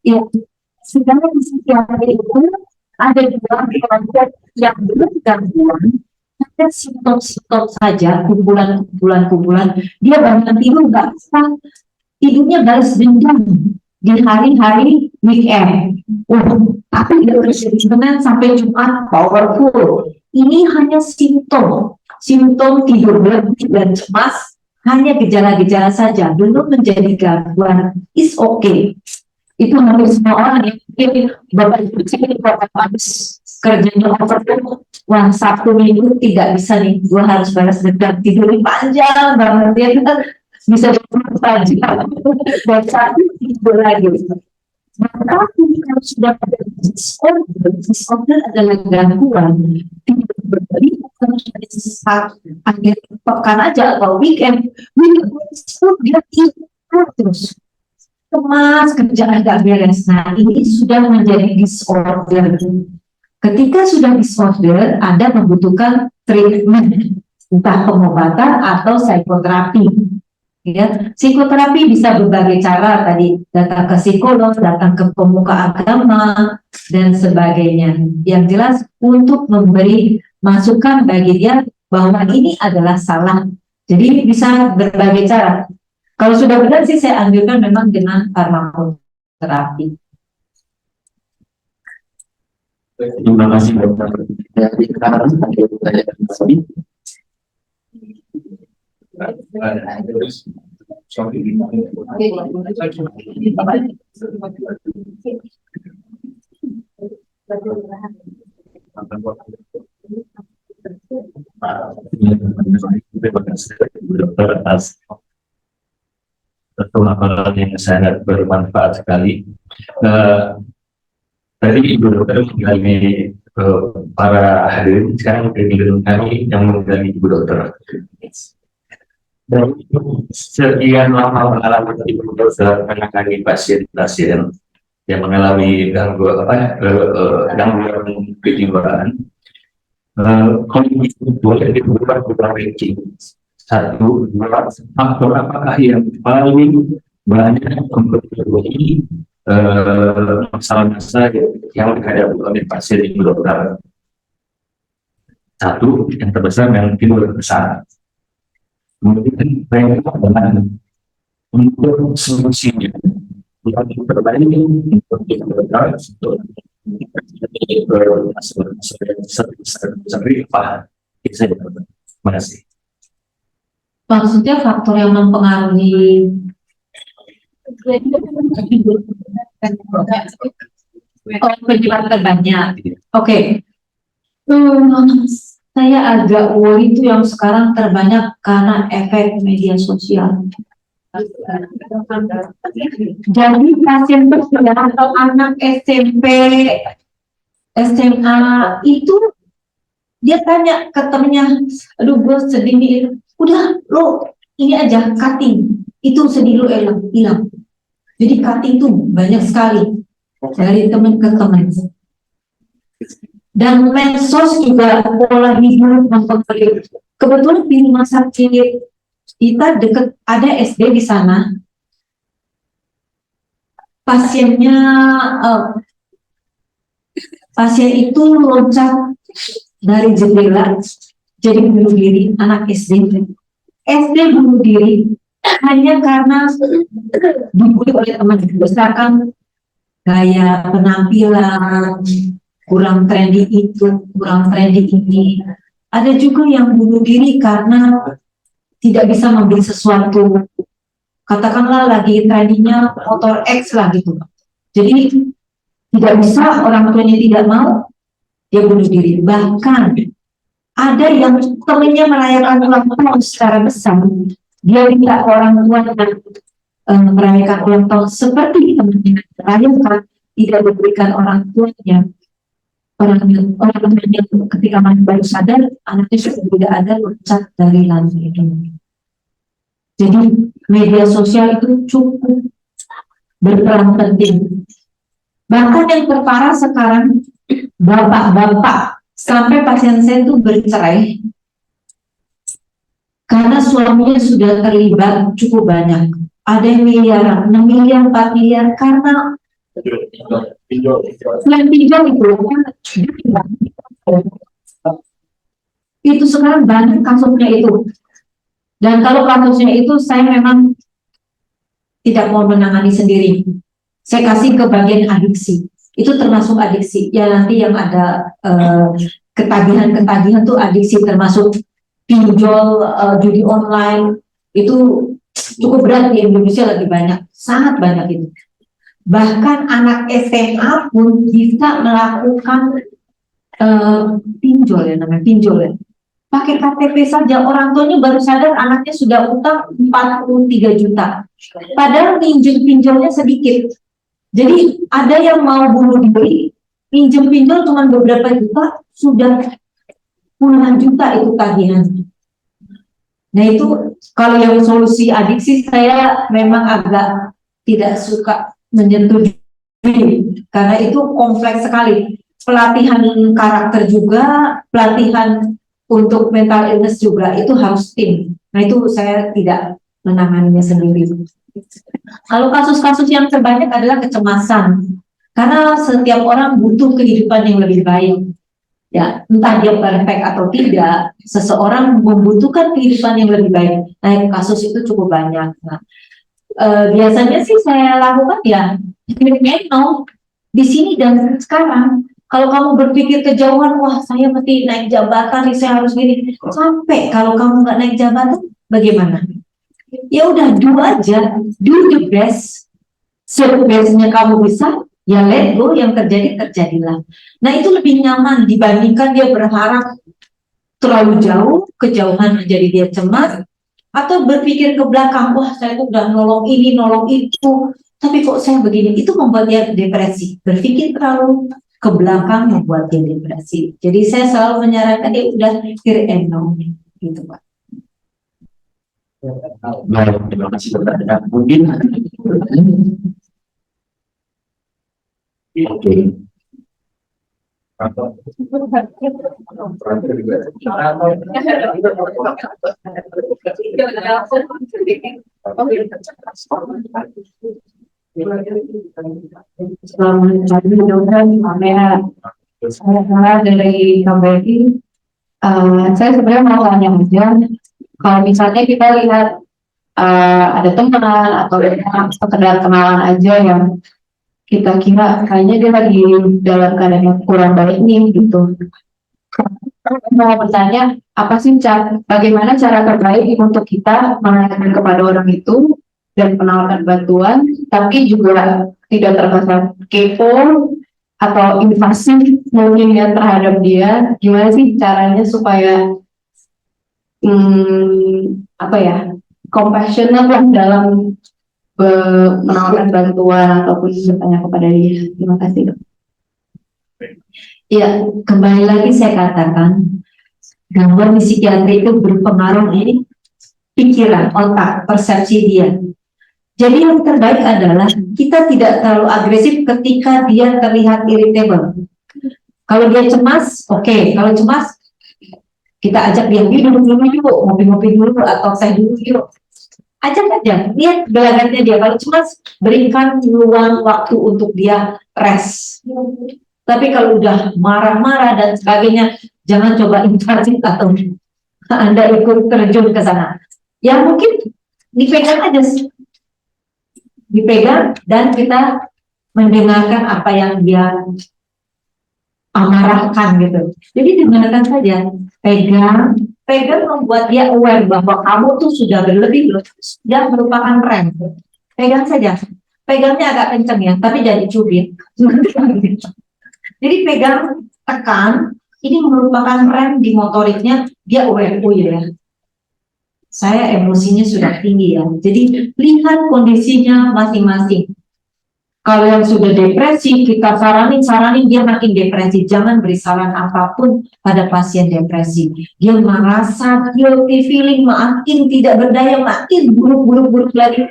Ya, sebenarnya di psikiatri itu ada dua konsep yang belum gangguan, ada simptom-simptom saja, kumpulan, dia bangun tidur nggak bisa, tidurnya balas dendam di hari-hari weekend. Apa itu Senin sampai Jumat powerful. Ini hanya simptom tidur berlebih dan cemas, hanya gejala-gejala saja, belum menjadi gangguan. Is okay. Itu hampir semua orang yang mungkin Bapak Ibu ini Bapak habis kerjanya overtime, wah Sabtu Minggu tidak bisa nih, gua harus balas dendam, tidur panjang banget dia kan bisa panjang dan saat tidur lagi. Maka kalau sudah ada disorder adalah gangguan tidur berlebih, terus ada saat akhir pekan aja atau weekend dia tidur terus. Cemas, kerjaan nggak beres. Nah, ini sudah menjadi disorder. Ketika sudah disorder, Anda membutuhkan treatment, entah pengobatan atau psikoterapi. Ya, psikoterapi bisa berbagai cara tadi, datang ke psikolog, datang ke pemuka agama, dan sebagainya. Yang jelas untuk memberi masukan bagi dia bahwa ini adalah salah. Jadi bisa berbagai cara. Kalau sudah benar sih saya anjurkan memang dengan farmakoterapi. Terima kasih dokter. Dari sekarang ada pertanyaan lagi. Terima kasih dokter atas pemaparan yang sangat bermanfaat sekali. Tadi Ibu Dokter mengalami para hadirin, sekarang giliran kami yang mengalami Ibu Dokter. Dan sekian lama mengalami Ibu Dokter menangani pasien-pasien yang mengalami gangguan kejiwaan. Kondisi boleh diubah ranking. 1, 2, faktor apakah yang paling banyak mempengaruhi masalah-masalah yang dihadapi oleh pasien Ibu Dokter? 1, yang terbesar yang timbul besar. Kemudian bagaimana untuk solusinya? Yang terbaik untuk masalah terima kasih. Maksudnya faktor yang mempengaruhi penyebab terbanyak. Oke. Saya agak worry itu yang sekarang terbanyak karena efek media sosial. Jadi pasien tersedia atau anak SMP, SMA itu dia tanya ke temennya, aduh gue sedih nih, udah lo ini aja cutting, itu sedih lo hilang. Jadi cutting tuh banyak sekali dari teman ke teman. Dan medsos juga pola hidup mempengaruhi. Kebetulan di rumah sakit kita dekat ada SD di sana. Pasiennya pasien itu loncat dari jendela jadi bunuh diri, anak SD bunuh diri hanya karena dibully oleh teman, misalkan gaya penampilan kurang trendy itu, kurang trendy ini. Ada juga yang bunuh diri karena tidak bisa membeli sesuatu, katakanlah lagi trendinya motor X lah gitu, jadi tidak bisa, orang tuanya tidak mau, dia bunuh diri. Bahkan ada yang temennya merayakan ulang tahun secara besar, dia minta orang tuanya merayakan ulang tahun seperti temannya merayakan, tidak diberikan orang tuanya. Orang tuanya ketika baru sadar, anaknya sudah tidak ada, loncat dari lantai itu. Jadi media sosial itu cukup berperan penting. Bahkan yang terparah sekarang, bapak-bapak sampai pasien saya itu bercerai karena suaminya sudah terlibat cukup banyak. Ada yang miliaran, 6 miliar, 4 miliar karena selain pinjol itu sekarang banyak kasusnya itu. Dan kalau kasusnya itu saya memang tidak mau menangani sendiri. Saya kasih ke bagian adiksi. Itu termasuk adiksi. Ya nanti yang ada ketagihan-ketagihan tuh adiksi, termasuk pinjol, judi online. Itu cukup berat di Indonesia, lebih banyak, sangat banyak itu. Bahkan anak SMA pun bisa melakukan pinjol ya, namanya pinjol ya. Pakai KTP saja, orang tuanya baru sadar anaknya sudah utang 43 juta. Padahal pinjolnya sedikit. Jadi ada yang mau bunuh diri, pinjol cuma beberapa juta, sudah puluhan juta itu tagihan. Nah itu kalau yang solusi adiksi saya memang agak tidak suka menyentuh diri, karena itu kompleks sekali. Pelatihan karakter juga, pelatihan untuk mental illness juga, itu harus tim. Nah itu saya tidak menanganinya sendiri. Kalau kasus-kasus yang terbanyak adalah kecemasan, karena setiap orang butuh kehidupan yang lebih baik. Ya, entah dia perfect atau tidak, seseorang membutuhkan kehidupan yang lebih baik. Nah kasus itu cukup banyak. Nah, biasanya sih saya lakukan ya di sini dan sekarang. Kalau kamu berpikir kejauhan, wah saya mesti naik jabatan, saya harus gini, sampai kalau kamu nggak naik jabatan, bagaimana? Ya udah, do aja, do the best, sebestnya kamu bisa, ya let go, yang terjadi terjadilah. Nah itu lebih nyaman dibandingkan dia berharap terlalu jauh, kejauhan menjadi dia cemas, atau berpikir ke belakang, wah saya tuh udah nolong ini, nolong itu, tapi kok saya begini, itu membuat dia depresi. Berpikir terlalu ke belakang membuat dia depresi. Jadi saya selalu menyarankan dia udah here and now gitu Pak. Baik, terima kasih kepada Mungkin. Oke. Selamat pagi dokter, saya dari KBRI. Saya sebenarnya mau tanya aja, kalau misalnya kita lihat ada teman atau sekedar kenalan aja yang kita kira kayaknya dia lagi dalam keadaan yang kurang baik nih gitu. Mau bertanya, apa sih bagaimana cara terbaik untuk kita menanyakan kepada orang itu dan menawarkan bantuan, tapi juga tidak terkesan kepo atau invasif mungkin ya terhadap dia. Gimana sih caranya supaya compassionate lah dalam menawarkan bantuan ataupun bertanya kepada dia. Terima kasih dok. Ya, kembali lagi saya katakan, gangguan di psikiatri itu berpengaruh di pikiran, otak, persepsi dia. Jadi yang terbaik adalah kita tidak terlalu agresif ketika dia terlihat irritable. Kalau dia cemas, oke. Kalau cemas, kita ajak dia duduk dulu yuk, ngopi-ngopi dulu atau teh dulu yuk. Ajak aja, lihat gelagatnya dia. Kalau cemas, berikan luang waktu untuk dia rest. Tapi kalau udah marah-marah dan sebagainya, jangan coba invasif atau Anda ikut terjun ke sana. Ya mungkin dipegang aja sih. Dipegang dan kita mendengarkan apa yang dia amarahkan gitu. Jadi dengarkan saja, pegang membuat dia aware bahwa kamu tuh sudah berlebih loh, sudah merupakan rem. Pegang saja, pegangnya agak kencang ya, tapi jangan dicubit. Jadi pegang, tekan, ini merupakan rem di motoriknya, dia aware, oh ya, saya emosinya sudah tinggi ya. Jadi lihat kondisinya masing-masing. Kalau yang sudah depresi, kita saranin dia makin depresi. Jangan beri saran apapun pada pasien depresi. Dia merasa guilty feeling, makin tidak berdaya, makin buruk lagi.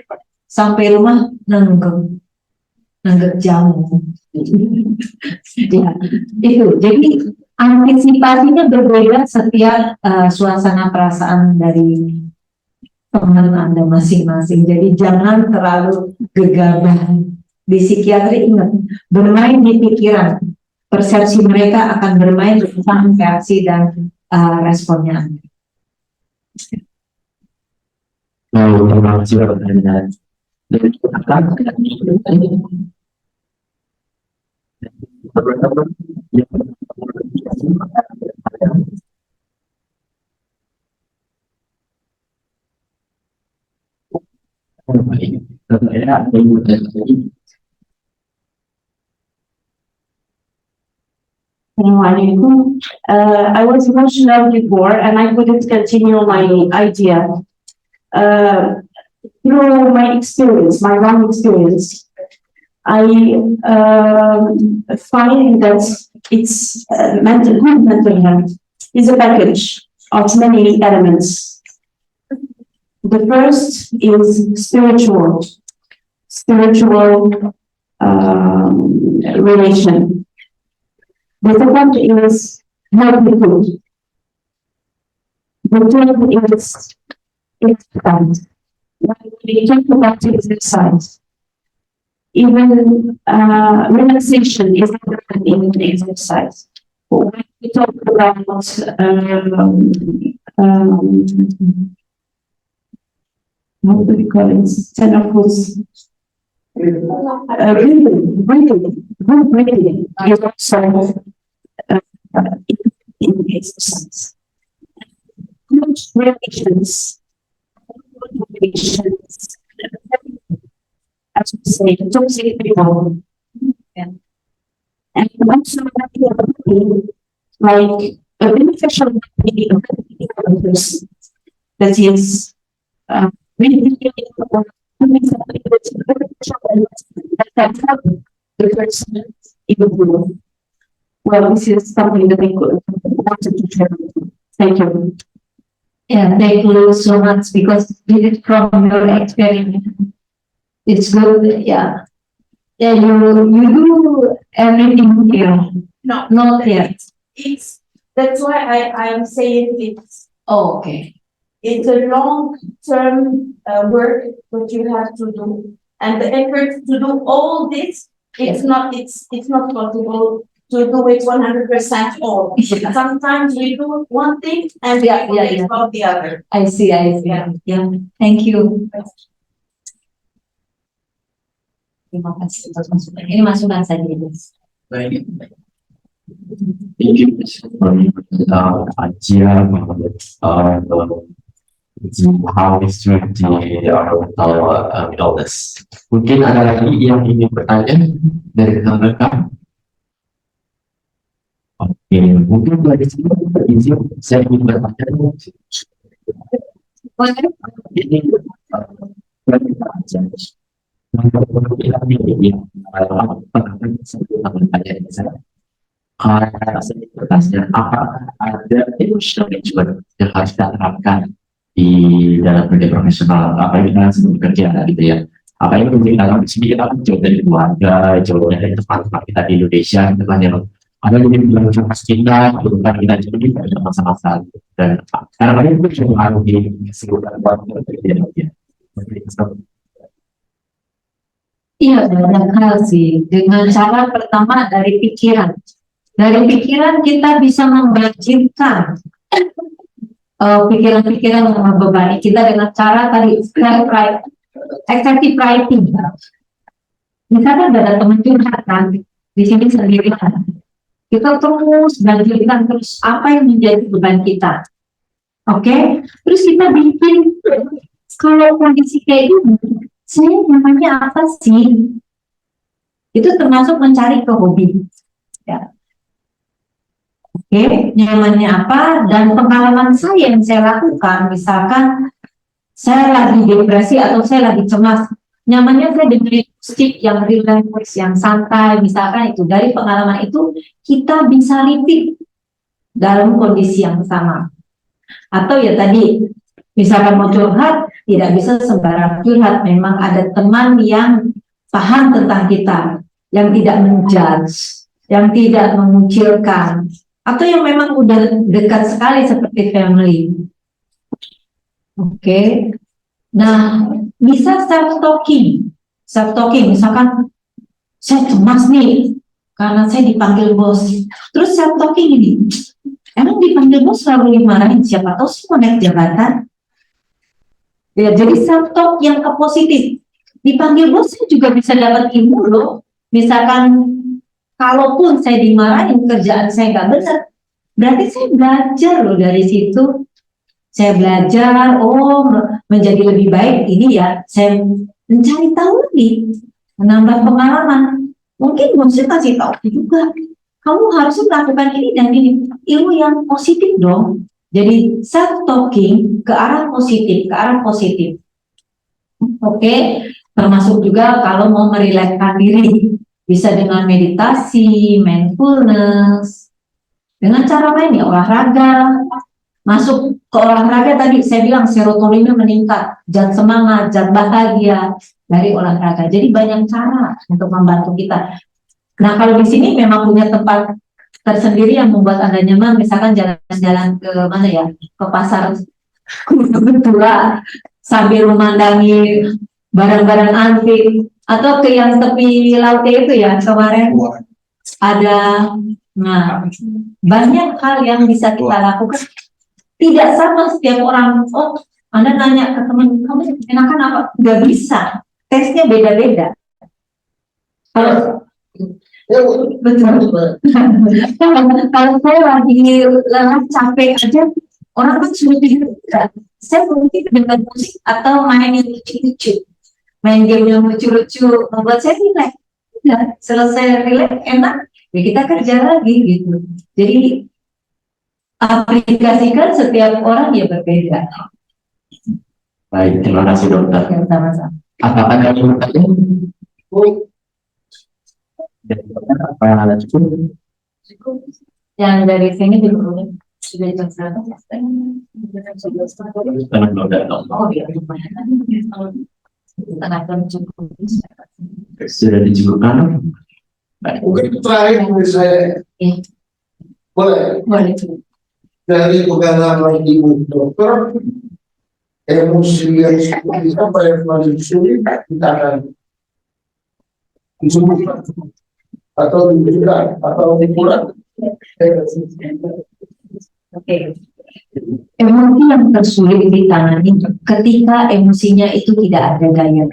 Sampai rumah nenggak jamu. Ya, itu. Jadi antisipasinya berbeda setiap suasana perasaan dari teman Anda masing-masing. Jadi jangan terlalu gegabah. Di psikiatri ingat, bermain di pikiran, persepsi mereka akan bermain tentang reaksi dan responnya. Terima kasih pertanyaan. I was emotional before and I couldn't continue my idea. Through my experience, my long experience, I find that it's good mental health is a package of many elements. The first is spiritual relation. The second is healthy food. The third is exercise. When we talk about exercise, even relaxation is important in the exercise. When we talk about how do we call it? Breathing is also in exercise. Good relations, as we say, toxic people. And also like a beneficial person that is really doing something that's beneficial and that can help the person improve. Well, this is something that I wanted to share with you. Thank you. Yeah, thank you so much because this is from your experience. It's good, yeah. Yeah, you do everything here. No, Not yet. that's why I am saying it's Oh, okay. it's a long-term work that you have to do, and the effort to do all this, it's not possible to do it 100% all. Sometimes we do one thing and we forget about the other. I see. Yeah. Thank you. Terima kasih atas masukan. Ini masukan saja. Baik. Ini kajian how is treating our mental illness. Mungkin ada lagi yang ingin bertanya dari rekan-rekan. Oke, mungkin dari sini izin saya ingin bertanya. Ini apakah ada emotional management yang harus kita terapkan di dalam dunia profesional, apa yang kita sebut kerja gitu ya, apa yang mungkin dalam di sini kita jauh dari keluarga, jauh dari tempat-tempat kita di Indonesia gitu kan, yang ada yang bilang cuma kita, bukan kita jadi ada masa-masa dan karena itu juga harus di seluruh kerja. Iya, banyak hal sih. Dengan cara pertama dari pikiran. Dari pikiran kita bisa membangkitkan pikiran-pikiran yang membebani kita dengan cara tadi excessive writing. Misalkan ada teman curhat kan, di sini sendirian. Kita terus belajar terus apa yang menjadi beban kita. Oke, terus kita bikin kalau kondisi kayak gini, saya namanya apa sih? Itu termasuk mencari ke hobi. Ya. Oke, nyamannya apa? Dan pengalaman saya yang saya lakukan, misalkan saya lagi depresi atau saya lagi cemas, nyamannya saya dengerin musik yang relax, yang santai, misalkan itu. Dari pengalaman itu, kita bisa repeat dalam kondisi yang sama. Atau ya tadi, misalkan mau curhat, tidak bisa sembarang curhat. Memang ada teman yang paham tentang kita, yang tidak menjudge, yang tidak mengucilkan, atau yang memang udah dekat sekali seperti family. Oke. Nah, bisa self-talking. Self-talking, misalkan saya cemas nih, karena saya dipanggil bos. Terus self-talking ini, emang dipanggil bos selalu dimarahin, siapa tahu sih mau naik jabatan. Ya, jadi self-talk yang ke positif. Dipanggil bos saya juga bisa dapat ilmu loh. Misalkan, kalaupun saya dimarahin, kerjaan saya nggak benar, berarti saya belajar loh dari situ. Saya belajar, menjadi lebih baik ini ya, saya mencari tahu lagi, menambah pengalaman. Mungkin bosnya kasih tahu juga, kamu harusnya melakukan ini dan ini, ilmu yang positif dong. Jadi self-talking ke arah positif, ke arah positif. Oke, termasuk juga kalau mau merilekskan diri, bisa dengan meditasi, mindfulness, dengan cara lain ya olahraga. Masuk ke olahraga tadi saya bilang serotoninnya meningkat, zat semangat, zat bahagia dari olahraga. Jadi banyak cara untuk membantu kita. Nah kalau di sini memang punya tempat tersendiri yang membuat Anda nyaman, misalkan jalan-jalan ke mana ya, ke pasar Betul sambil memandangi barang-barang antik, atau ke yang tepi laut itu ya kemarin ada. Nah banyak hal yang bisa kita lakukan. Tidak sama setiap orang. Anda nanya ke teman, kamu enakan apa? Nggak bisa. Tesnya beda-beda. Kalau betul. Kalau saya lagi lelah, capek aja, orang kan sudah tidur. Saya mungkin dengan musik atau main yang lucu-lucu, main game yang lucu-lucu, membuat saya relax. Udah, selesai relax, enak, ya kita kerja lagi gitu. Jadi aplikasikan setiap orang ya berbeda. Baik, terima kasih dokter. Sama-sama. Apakah yang bertanya? Apa yang ada cukup? Yang dari sini dulu. Sudah jam 11. Oh iya, setengah jam cukup. Sudah dicukupkan? Baik. Mungkin terakhir menurut saya boleh Boleh. dari pengalaman ibu dokter, emosi yang seperti apa yang paling sulit kita akan disembuhkan atau diberikan atau dikurangi. Oke. Emosi yang tersulit ditangani ketika emosinya itu tidak ada dayanya.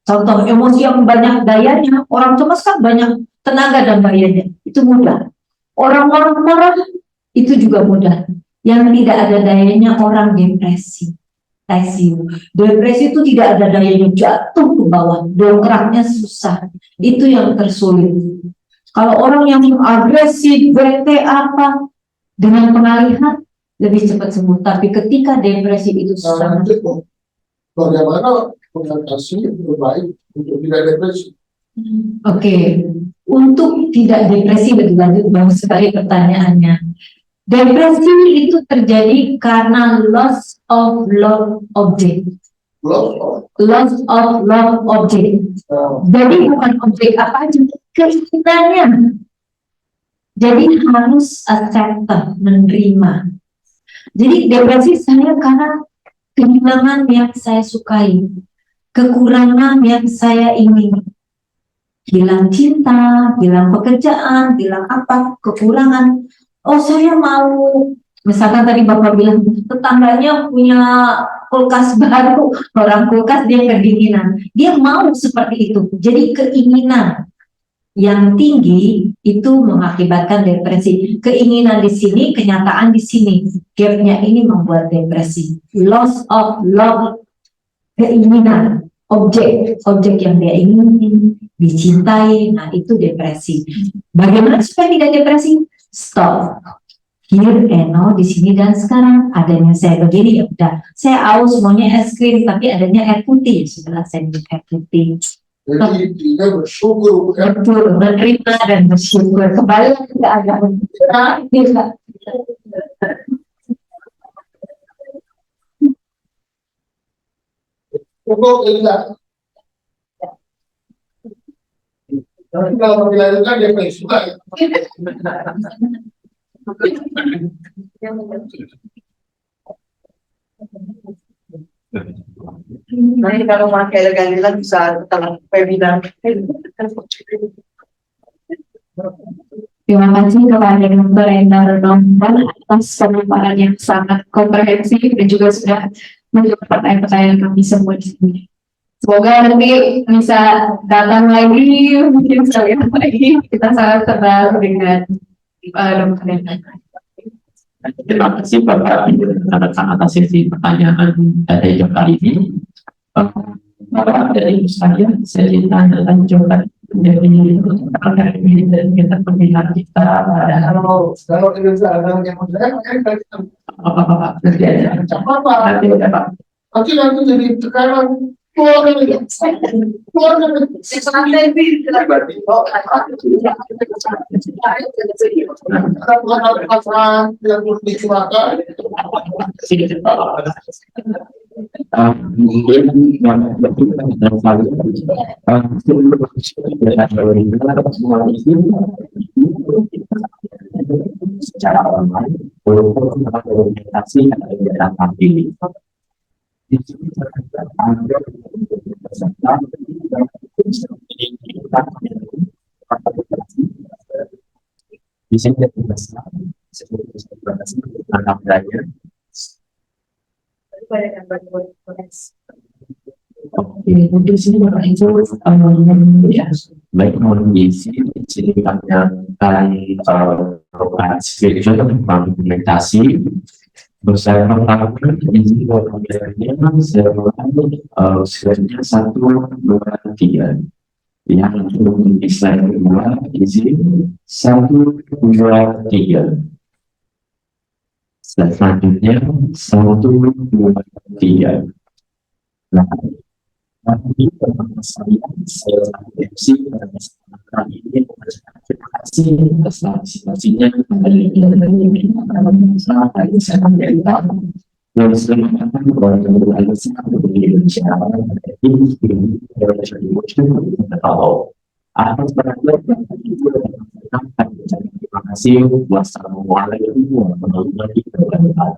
Contoh emosi yang banyak dayanya, orang cemas kan banyak tenaga dan dayanya, itu mudah. Orang-orang marah itu juga mudah. Yang tidak ada dayanya orang depresi. Depresi itu tidak ada dayanya, jatuh ke bawah, dongkraknya susah. Itu yang tersulit. Kalau orang yang agresif, bete apa, dengan pengalihan lebih cepat sembuh. Tapi ketika depresi itu susah. Bagaimana mengatasi terbaik untuk tidak depresi? Oke, untuk tidak depresi lebih lanjut, bagus sekali pertanyaannya. Depresi itu terjadi karena loss of love object. Loss of love object. Jadi bukan objek apa aja, keinginannya. Jadi harus accept, menerima. Jadi depresi saya karena kehilangan yang saya sukai, kekurangan yang saya ingini. hilang cinta, hilang pekerjaan, hilang apa, kekurangan. Oh, saya mau, misalkan tadi Bapak bilang, tetangganya punya kulkas baru, orang kulkas dia kedinginan. Dia mau seperti itu. Jadi keinginan yang tinggi itu mengakibatkan depresi. Keinginan di sini, kenyataan di sini. Gapnya ini membuat depresi. Loss of love, keinginan, objek yang dia ingin, dicintai, nah itu depresi. Bagaimana supaya tidak depresi? Stop. Here and now, di sini dan sekarang. Adanya saya begini, ya udah. Saya aus maunya es krim, tapi adanya air putih. Setelah saya minum air putih. Jadi kita bersyukur bukan Betul, menerima dan bersyukur. Kembali ke agama kita. Bila pokok kita. Tapi kalau dilanjutkan dia paling suka. Nanti kalau pakai legal bisa telah webinar. terima kasih kepada Dr. Endar Rompan atas pemaparan yang sangat komprehensif dan juga sudah menjawab pertanyaan-pertanyaan kami semua di sini. Semoga nanti bisa datang lagi, mungkin sekali lagi kita sangat senang dengan Dr. Endar. Terima kasih Bapak atas sesi pertanyaan dari jam kali ini. Bapak dari saya lanjutkan dari kita pembinaan kita Kalau Indonesia ada yang modern, kan Bapak terjadi nanti jadi tekanan secara online walaupun orientasi dalam ini di sini ada peserta di sini ada anak belajar. Oke, untuk sini Bapak Ibu ya, baik kondisi di sini kami spiritual implementasi bersama melakukan ini pembelajaran sebenarnya 1, 2, 3 yang untuk desain kedua izin 1, 2, 3 selanjutnya 1, 2, 3 nah nanti saya MC kali ini terima kasih atas partisipasinya kembali dan selamat terima kasih. Wassalamualaikum warahmatullahi wabarakatuh.